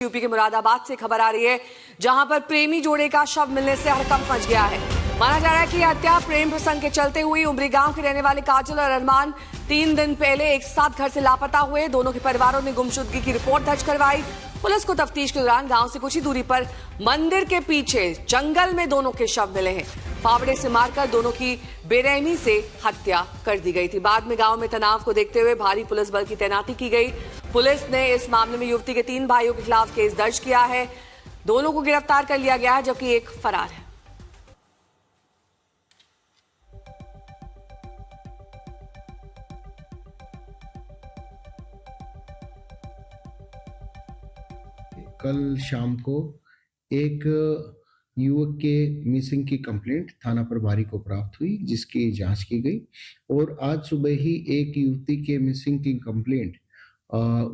UP के मुरादाबाद से खबर आ रही है, जहां पर प्रेमी जोड़े का शव मिलने से हड़कंप मच गया है। माना जा रहा है कि यह हत्या प्रेम प्रसंग के चलते हुई। उमरी गांव के रहने वाले काजल और अरमान 3 दिन पहले एक साथ घर से लापता हुए। दोनों के परिवारों ने गुमशुदगी की रिपोर्ट दर्ज करवाई। पुलिस को तफ्तीश के दौरान गांव से कुछ ही दूरी पर मंदिर के पीछे जंगल में दोनों के शव मिले हैं। फावड़े से मारकर दोनों की बेरहमी से हत्या कर दी गई थी। बाद में गांव में तनाव को देखते हुए भारी पुलिस बल की तैनाती की गई। पुलिस ने इस मामले में युवती के 3 भाइयों के खिलाफ केस दर्ज किया है। दोनों को गिरफ्तार कर लिया गया है, जबकि एक फरार है। कल शाम को एक युवक के मिसिंग की कंप्लेंट थाना प्रभारी को प्राप्त हुई, जिसकी जांच की गई और आज सुबह ही एक युवती के मिसिंग की कंप्लेंट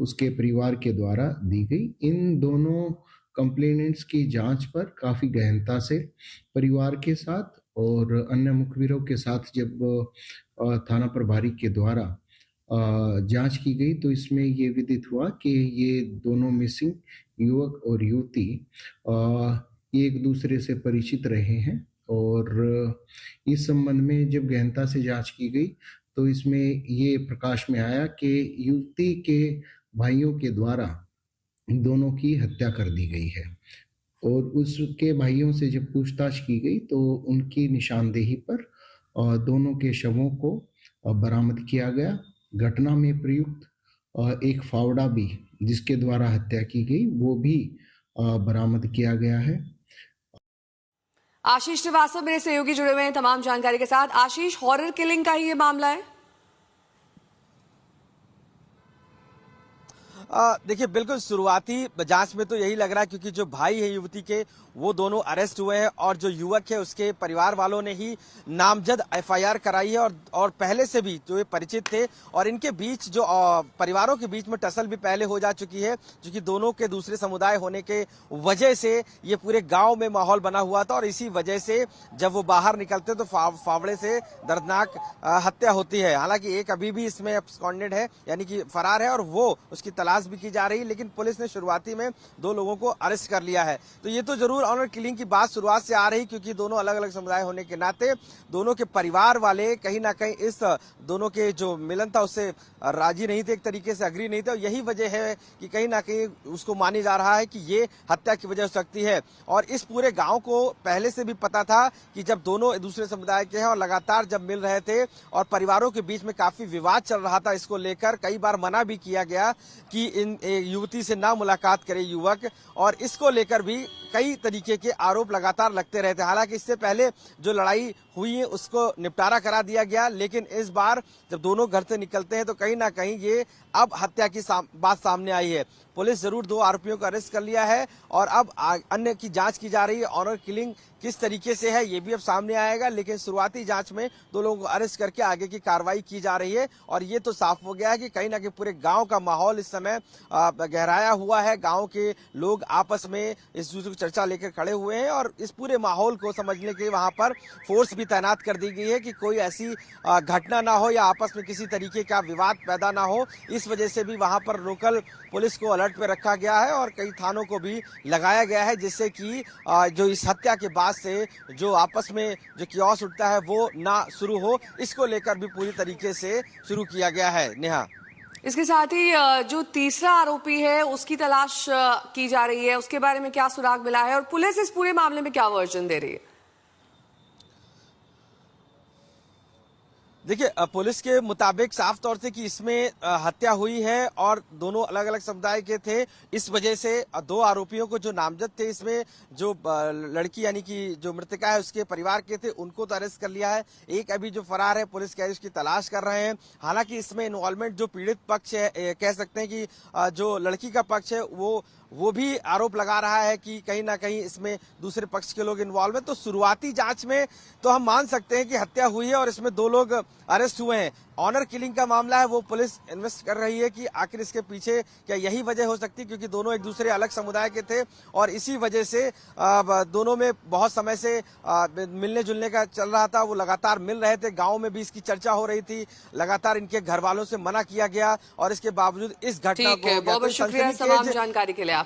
उसके परिवार के द्वारा दी गई। इन दोनों कंप्लेनेंट्स की जांच पर काफ़ी गहनता से परिवार के साथ और अन्य मुखबिरों के साथ जब थाना प्रभारी के द्वारा जांच की गई तो इसमें ये विदित हुआ कि ये दोनों मिसिंग युवक और युवती एक दूसरे से परिचित रहे हैं और इस संबंध में जब गहनता से जांच की गई तो इसमें ये प्रकाश में आया कि युवती के भाइयों के द्वारा दोनों की हत्या कर दी गई है और उसके भाइयों से जब पूछताछ की गई तो उनकी निशानदेही पर दोनों के शवों को बरामद किया गया। घटना में प्रयुक्त एक फावड़ा भी जिसके द्वारा हत्या की गई वो भी बरामद किया गया है। आशीष श्रीवास्तव मेरे सहयोगी जुड़े हुए हैं तमाम जानकारी के साथ। आशीष, हॉरर किलिंग का ही ये मामला है? देखिए, बिल्कुल शुरुआती जांच में तो यही लग रहा है, क्योंकि जो भाई है युवती के वो दोनों अरेस्ट हुए हैं और जो युवक है उसके परिवार वालों ने ही नामजद एफआईआर कराई है और पहले से भी जो ये परिचित थे और इनके बीच जो परिवारों के बीच में टसल भी पहले हो जा चुकी है, क्योंकि दोनों के दूसरे समुदाय होने के वजह से ये पूरे गांव में माहौल बना हुआ था और इसी वजह से जब वो बाहर निकलते तो फावड़े से दर्दनाक हत्या होती है। हालांकि एक अभी भी इसमें एब्सकॉन्डेड है, यानी कि फरार है और वो उसकी तलाश भी की जा रही है, लेकिन पुलिस ने शुरुआती में 2 लोगों को अरेस्ट कर लिया है। तो ये तो जरूर ऑनर किलिंग की बात शुरुआत से आ रही, क्योंकि दोनों अलग अलग समुदाय होने के नाते दोनों के परिवार वाले कहीं ना कहीं इस दोनों के जो मिलन था उससे राजी नहीं थे, एक तरीके से अग्री नहीं थे और यही वजह है कि कहीं ना कहीं उसको मानी जा रहा है कि ये हत्या की वजह हो सकती है। और इस पूरे गांव को पहले से भी पता था कि जब दोनों दूसरे समुदाय के हैं और लगातार जब मिल रहे थे और परिवारों के बीच में काफी विवाद चल रहा था, इसको लेकर कई बार मना भी किया गया कि इन युवती से ना मुलाकात करे युवक, और इसको लेकर भी कई तरीके के आरोप लगातार लगते रहते। हालांकि इससे पहले जो लड़ाई हुई है उसको निपटारा करा दिया गया, लेकिन इस बार जब दोनों घर से निकलते हैं तो कहीं ना कहीं ये अब हत्या की बात सामने आई है। पुलिस जरूर 2 आरोपियों को अरेस्ट कर लिया है और अब अन्य की जांच की जा रही है। ऑनर किलिंग किस तरीके से है ये भी अब सामने आएगा, लेकिन शुरुआती जांच में 2 लोगों को अरेस्ट करके आगे की कार्रवाई की जा रही है। और ये तो साफ हो गया है कि कहीं ना कहीं पूरे गांव का माहौल इस समय गहराया हुआ है। गांव के लोग आपस में इस दूसरे की चर्चा लेकर खड़े हुए हैं और इस पूरे माहौल को समझने के लिए वहां पर फोर्स भी तैनात कर दी गई है कि कोई ऐसी घटना ना हो या आपस में किसी तरीके का विवाद पैदा ना हो। इस वजह से भी वहां पर लोकल पुलिस को अलर्ट पे रखा गया है और कई थानों को भी लगाया गया है, जिससे कि जो इस हत्या के बाद से जो आपस में जो कियोस उठता है वो ना शुरू हो, इसको लेकर भी पूरी तरीके से शुरू किया गया है। नेहा, इसके साथ ही जो तीसरा आरोपी है उसकी तलाश की जा रही है, उसके बारे में क्या सुराग मिला है और पुलिस इस पूरे मामले में क्या वर्जन दे रही है? देखिए, पुलिस के मुताबिक साफ तौर से कि इसमें हत्या हुई है और दोनों अलग अलग समुदाय के थे। इस वजह से 2 आरोपियों को जो नामजद थे, इसमें जो लड़की यानी कि जो मृतका है उसके परिवार के थे उनको तो अरेस्ट कर लिया है। एक अभी जो फरार है, पुलिस कह उसकी तलाश कर रहे हैं। हालांकि इसमें इन्वॉल्वमेंट जो पीड़ित पक्ष है, कह सकते हैं कि जो लड़की का पक्ष है वो भी आरोप लगा रहा है कि कहीं ना कहीं इसमें दूसरे पक्ष के लोग इन्वॉल्व हैं। तो शुरुआती जांच में तो हम मान सकते हैं कि हत्या हुई है और इसमें 2 लोग अरेस्ट हुए हैं। ऑनर किलिंग का मामला है वो पुलिस इन्वेस्ट कर रही है कि आखिर इसके पीछे क्या यही वजह हो सकती है, क्योंकि दोनों एक दूसरे अलग समुदाय के थे और इसी वजह से दोनों में बहुत समय से मिलने जुलने का चल रहा था। वो लगातार मिल रहे थे, गांव में भी इसकी चर्चा हो रही थी, लगातार इनके घर वालों से मना किया गया और इसके बावजूद इस घटना को बहुत शुक्रिया तमाम जानकारी के लिए आपका।